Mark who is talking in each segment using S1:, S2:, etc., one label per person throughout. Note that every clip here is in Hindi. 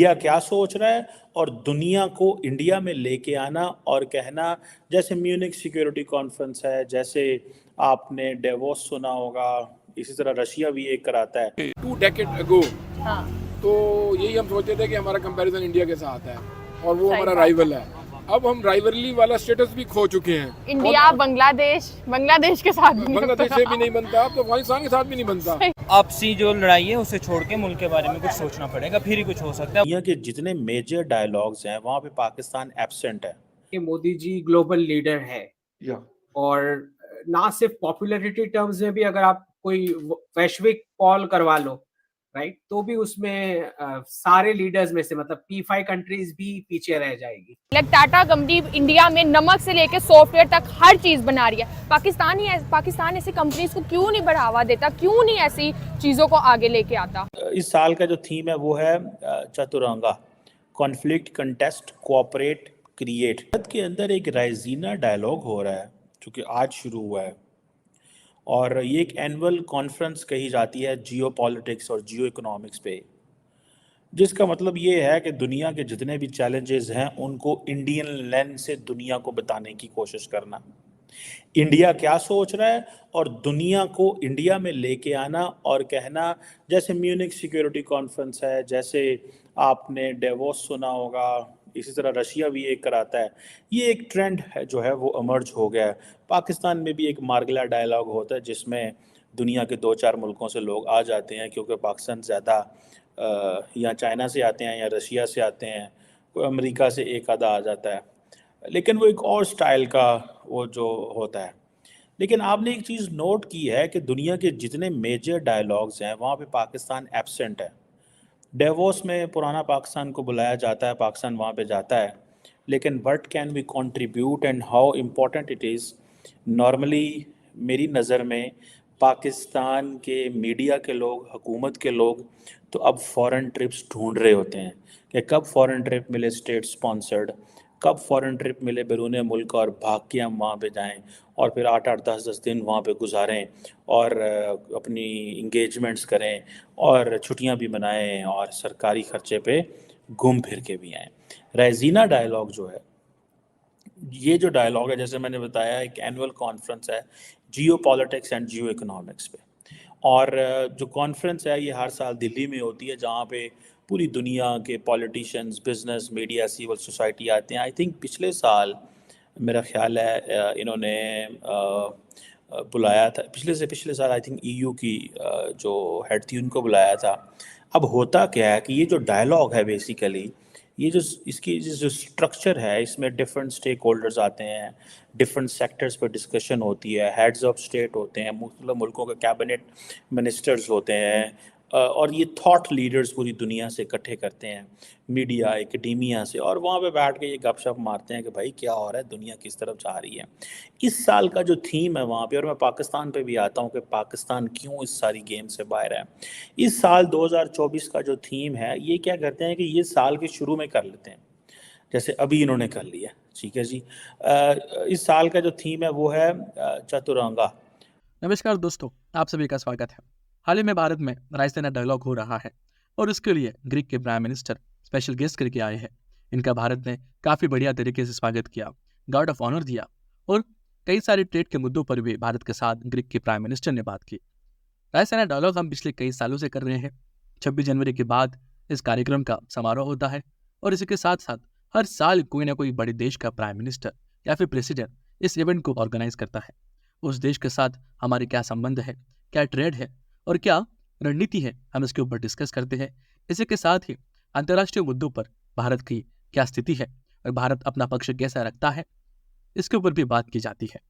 S1: इंडिया क्या सोच रहा है और दुनिया को इंडिया में लेके आना और कहना। जैसे म्यूनिक सिक्योरिटी कॉन्फ्रेंस है, जैसे आपने डेवोस सुना होगा, इसी तरह रशिया भी एक कराता है।
S2: 2 डेकेड अगो
S3: हाँ,
S2: तो यही हम सोचते थे कि हमारा कंपैरिजन इंडिया के साथ है और वो
S3: सही
S2: हमारा
S3: बात
S2: राइवल है। अब हम राइवलरी वाला स्टेटस भी खो चुके हैं।
S3: इंडिया बांग्लादेश के साथ भी नहीं
S2: बांग्लादेश से भी नहीं बनता, अब तो अफगानिस्तान के साथ भी नहीं बनता।
S4: आपसी जो लड़ाई है उसे छोड़ के मुल्क के बारे में कुछ सोचना पड़ेगा, फिर ही कुछ हो सकता है।
S1: दुनिया के जितने मेजर डायलॉग्स हैं वहाँ पे पाकिस्तान एब्सेंट है।
S5: कि मोदी जी ग्लोबल लीडर है
S2: या
S5: और ना सिर्फ पॉपुलैरिटी टर्म्स में भी अगर आप कोई वैश्विक कॉल करवा लो, राइट, तो भी उसमें सारे लीडर्स में से मतलब P5 कंट्रीज भी पीछे रह जाएगी।
S3: टाटा कंपनी इंडिया में नमक से लेकर सॉफ्टवेयर तक हर चीज बना रही है। पाकिस्तान ऐसी कंपनीज को क्यों नहीं बढ़ावा देता, क्यों नहीं ऐसी चीजों को आगे लेके आता?
S1: इस साल का जो थीम है वो है Chaturanga, conflict, contest, cooperate, create. Bharat के अंदर एक राइजीना डायलॉग हो रहा है जो कि आज शुरू हुआ है और ये एक एनुअल कॉन्फ्रेंस कही जाती है जियो पॉलिटिक्स और जियो इकोनॉमिक्स पे, जिसका मतलब ये है कि दुनिया के जितने भी चैलेंजेस हैं उनको इंडियन लेंस से दुनिया को बताने की कोशिश करना। इंडिया क्या सोच रहा है और दुनिया को इंडिया में लेके आना और कहना। जैसे म्यूनिक सिक्योरिटी कॉन्फ्रेंस है, जैसे आपने डेवोस सुना होगा, इसी तरह रशिया भी एक कराता है। ये एक ट्रेंड है जो है वो इमर्ज हो गया है। पाकिस्तान में भी एक मार्गला डायलॉग होता है जिसमें दुनिया के 2-4 मुल्कों से लोग आ जाते हैं, क्योंकि पाकिस्तान ज़्यादा या चाइना से आते हैं या रशिया से आते हैं, कोई अमेरिका से एक आधा आ जाता है, लेकिन वो एक और स्टाइल का वो जो होता है। लेकिन आपने एक चीज़ नोट की है कि दुनिया के जितने मेजर डायलॉग्स हैं वहाँ पे पाकिस्तान एब्सेंट है। डेवोस में पुराना पाकिस्तान को बुलाया जाता है, पाकिस्तान वहाँ पे जाता है, लेकिन what can we contribute and how important it is. Normally मेरी नज़र में पाकिस्तान के मीडिया के लोग, हुकूमत के लोग तो अब फॉरेन ट्रिप्स ढूंढ रहे होते हैं कि कब फॉरेन ट्रिप मिले स्टेट स्पॉन्सर्ड, कब फॉरेन ट्रिप मिले बैरून मुल्क और भाग के हम वहाँ पे जाएं और फिर 8-8 10-10 दिन वहाँ पे गुजारें और अपनी इंगेजमेंट्स करें और छुट्टियाँ भी मनाएं और सरकारी खर्चे पे घूम फिर के भी आएँ। रेजीना डायलॉग जो है, ये जो डायलॉग है, जैसे मैंने बताया, एक एनुअल कॉन्फ्रेंस है जियो पॉलिटिक्स एंड जियो इकोनॉमिक्स पे। और जो कॉन्फ्रेंस है ये हर साल दिल्ली में होती है, जहाँ पे पूरी दुनिया के politicians, business, media, civil society आते हैं। आई थिंक पिछले साल मेरा ख्याल है इन्होंने बुलाया था, पिछले साल आई थिंक ईयू की जो हेड थी उनको बुलाया था। अब होता क्या है कि ये जो डायलॉग है बेसिकली, ये जो इसकी जो स्ट्रक्चर है, इसमें डिफरेंट स्टेक होल्डर्स आते हैं, डिफरेंट सेक्टर्स पर डिस्कशन होती है, हेड्स ऑफ स्टेट होते हैं, मुख्तलिफ मुल्कों के कैबिनेट मिनिस्टर्स होते हैं और ये थॉट लीडर्स पूरी दुनिया से इकट्ठे करते हैं, मीडिया, एकेडेमिया से, और वहाँ पे बैठ के ये गपशप मारते हैं कि भाई क्या हो रहा है, दुनिया किस तरफ जा रही है। इस साल का जो थीम है वहाँ पे, और मैं पाकिस्तान पे भी आता हूँ कि पाकिस्तान क्यों इस सारी गेम से बाहर है। इस साल 2024 का जो थीम है, ये क्या करते हैं कि ये साल के शुरू में कर लेते हैं, जैसे अभी इन्होंने कर लिया, ठीक है जी। इस साल का जो थीम है वो है चतुरंगा।
S6: नमस्कार दोस्तों, आप सभी का स्वागत है। हाल ही में भारत में रायसीना डायलॉग हो रहा है और उसके लिए ग्रीक के प्राइम मिनिस्टर स्पेशल गेस्ट करके आए हैं। इनका भारत ने काफी बढ़िया तरीके से स्वागत किया, गार्ड ऑफ ऑनर दिया और कई सारे ट्रेड के मुद्दों पर भी भारत के साथ ग्रीक के प्राइम मिनिस्टर ने बात की। रायसीना डायलॉग हम पिछले कई सालों से कर रहे हैं। 26 जनवरी के बाद इस कार्यक्रम का समारोह होता है और इसी के साथ साथ हर साल कोई ना कोई बड़े देश का प्राइम मिनिस्टर या फिर प्रेसिडेंट इस इवेंट को ऑर्गेनाइज करता है। उस देश के साथ हमारे क्या संबंध है, क्या ट्रेड है और क्या रणनीति है, हम इसके ऊपर डिस्कस करते हैं। इसी के साथ ही अंतर्राष्ट्रीय मुद्दों पर भारत की क्या स्थिति है और भारत अपना पक्ष कैसा रखता है, इसके ऊपर भी बात की जाती है।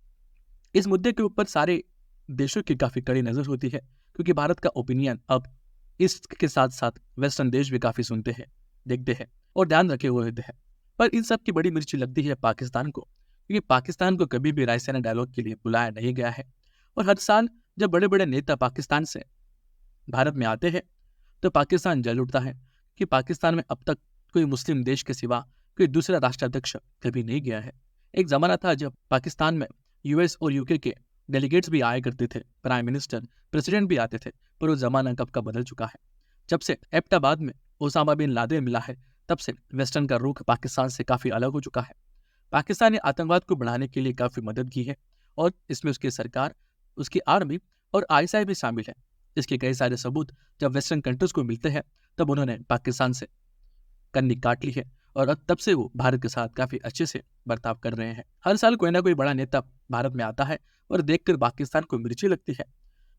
S6: इस मुद्दे के ऊपर सारे देशों की काफ़ी कड़ी नज़र होती है, क्योंकि भारत का ओपिनियन अब इसके साथ साथ वेस्टर्न देश भी काफ़ी सुनते हैं, देखते हैं और ध्यान रखे हुए होते हैं। पर इन सब की बड़ी मिर्ची लगती है पाकिस्तान को, क्योंकि पाकिस्तान को कभी भी रायसीना डायलॉग के लिए बुलाया नहीं गया है। और हर साल जब बड़े बड़े नेता पाकिस्तान से भारत में आते हैं तो पाकिस्तान जल उठता है कि पाकिस्तान में अब तक कोई मुस्लिम देश के सिवा कोई दूसरा राष्ट्राध्यक्ष कभी नहीं गया है। एक ज़माना था जब पाकिस्तान में यूएस और यूके के डेलीगेट्स भी आया करते थे, प्राइम मिनिस्टर, प्रेसिडेंट भी आते थे, पर वो ज़माना कब का बदल चुका है। जब से एबटाबाद में ओसामा बिन लादेन मिला है तब से वेस्टर्न का रुख पाकिस्तान से काफ़ी अलग हो चुका है। पाकिस्तान ने आतंकवाद को बढ़ाने के लिए काफ़ी मदद की है और इसमें उसकी सरकार, उसकी आर्मी और ISI भी शामिल है। इसके कई सारे सबूत जब वेस्टर्न कंट्रीज को मिलते हैं तब उन्होंने पाकिस्तान से कन्नी काट ली है और अब तब से वो भारत के साथ काफ़ी अच्छे से बर्ताव कर रहे हैं। हर साल कोई ना कोई बड़ा नेता भारत में आता है और देखकर पाकिस्तान को मिर्ची लगती है,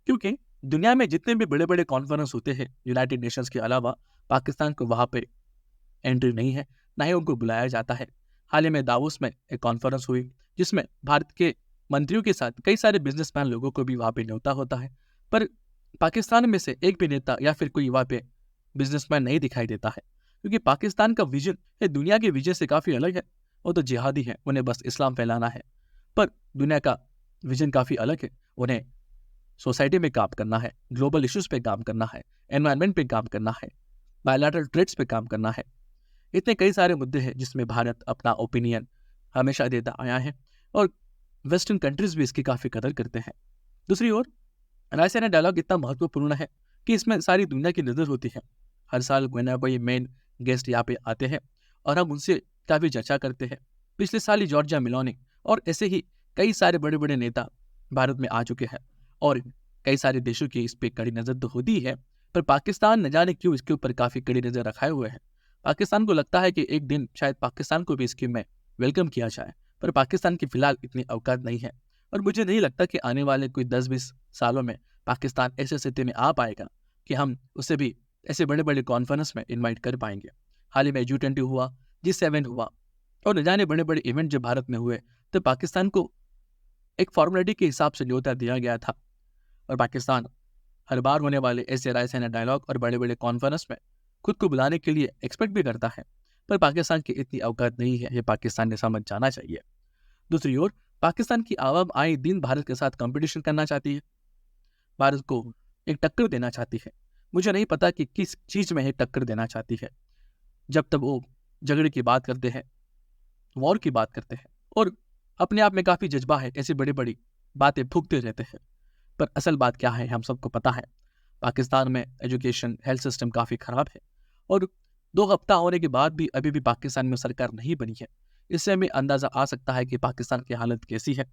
S6: क्योंकि दुनिया में जितने भी बड़े बड़े कॉन्फ्रेंस होते हैं यूनाइटेड नेशंस के अलावा पाकिस्तान को वहाँ पे एंट्री नहीं है, ना ही उनको बुलाया जाता है। हाल ही में दावोस में एक कॉन्फ्रेंस हुई जिसमें भारत के मंत्रियों के साथ कई सारे बिजनेसमैन लोगों को भी वहाँ पे न्योता होता है, पर पाकिस्तान में से एक भी नेता या फिर कोई वहाँ पे बिजनेसमैन नहीं दिखाई देता है, क्योंकि पाकिस्तान का विजन ये दुनिया के विजन से काफ़ी अलग है। वो तो जिहादी है, उन्हें बस इस्लाम फैलाना है, पर दुनिया का विजन काफ़ी अलग है। उन्हें सोसाइटी में काम करना है, ग्लोबल इश्यूज पे काम करना है, एनवायरनमेंट पे काम करना है, बायलैटरल ट्रेड्स पे काम करना है। इतने कई सारे मुद्दे हैं जिसमें भारत अपना ओपिनियन हमेशा देता आया है और वेस्टर्न कंट्रीज भी इसकी काफ़ी कदर करते हैं। दूसरी ओर रायसीना डायलॉग इतना महत्वपूर्ण है कि इसमें सारी दुनिया की नज़र होती है। हर साल कोई ना कोई मेन गेस्ट यहाँ पे आते हैं और हम उनसे काफ़ी चर्चा करते हैं। पिछले साल ही जॉर्जिया मेलोनी और ऐसे ही कई सारे बड़े बड़े नेता भारत में आ चुके हैं और कई सारे देशों की इस पर कड़ी नज़र तो होती है, पर पाकिस्तान न जाने क्यों इसके ऊपर काफ़ी कड़ी नज़र रखाए हुए है। पाकिस्तान को लगता है कि एक दिन शायद पाकिस्तान को भी इसकी में वेलकम किया जाए, पर पाकिस्तान की फिलहाल इतनी औकात नहीं है और मुझे नहीं लगता कि आने वाले कोई 10-20 सालों में पाकिस्तान ऐसे स्थिति में आ पाएगा कि हम उसे भी ऐसे बड़े बड़े कॉन्फ्रेंस में इनवाइट कर पाएंगे। हाल ही में G20 हुआ, G7 हुआ और न जाने बड़े बड़े इवेंट जब भारत में हुए तो पाकिस्तान को एक फॉर्मेलिटी के हिसाब से न्योता दिया गया था और पाकिस्तान हर बार होने वाले ऐसे रायसीना डायलॉग और बड़े बड़े कॉन्फ्रेंस में खुद को बुलाने के लिए एक्सपेक्ट भी करता है, पर पाकिस्तान की इतनी औकात नहीं है, ये पाकिस्तान ने समझ जाना चाहिए। दूसरी ओर पाकिस्तान की आवाम आए दिन भारत के साथ कंपटीशन करना चाहती है, भारत को एक टक्कर देना चाहती है। मुझे नहीं पता कि किस चीज़ में ये टक्कर देना चाहती है। जब तक वो झगड़े की बात करते हैं, वॉर की बात करते हैं और अपने आप में काफ़ी जज्बा है, ऐसी बड़ी बड़ी बातें फूकते रहते हैं, पर असल बात क्या है हम सबको पता है। पाकिस्तान में एजुकेशन, हेल्थ सिस्टम काफ़ी ख़राब है और 2 हफ्ता होने के बाद भी अभी भी पाकिस्तान में सरकार नहीं बनी है। इससे हमें अंदाज़ा आ सकता है कि पाकिस्तान की हालत कैसी है।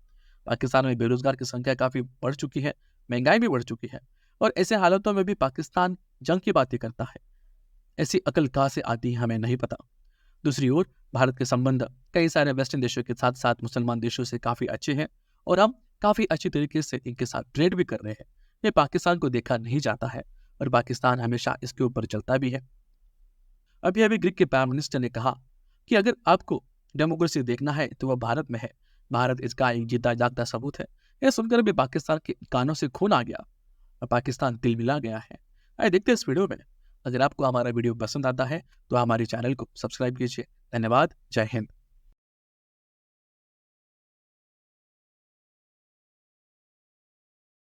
S6: पाकिस्तान में बेरोजगार की संख्या काफ़ी बढ़ चुकी है, महंगाई भी बढ़ चुकी है और ऐसे हालातों में भी पाकिस्तान जंग की बातें करता है। ऐसी अकल कहाँ से आती है हमें नहीं पता। दूसरी ओर भारत के संबंध कई सारे वेस्टर्न देशों के साथ साथ मुसलमान देशों से काफ़ी अच्छे हैं और हम काफ़ी अच्छी तरीके से इनके साथ ट्रेड भी कर रहे हैं। ये पाकिस्तान को देखा नहीं जाता है और पाकिस्तान हमेशा इसके ऊपर चलता भी है। अभी अभी ग्रीक के प्राइम मिनिस्टर ने कहा कि अगर आपको डेमोक्रेसी देखना है तो वह भारत में है, भारत इसका एक जीता जागता सबूत है। यह सुनकर भी पाकिस्तान के कानों से खून आ गया और पाकिस्तान तिलमिला गया है। आइए देखते हैं इस वीडियो में। अगर आपको हमारा वीडियो पसंद आता है तो हमारे चैनल को सब्सक्राइब कीजिए। धन्यवाद। जय हिंद।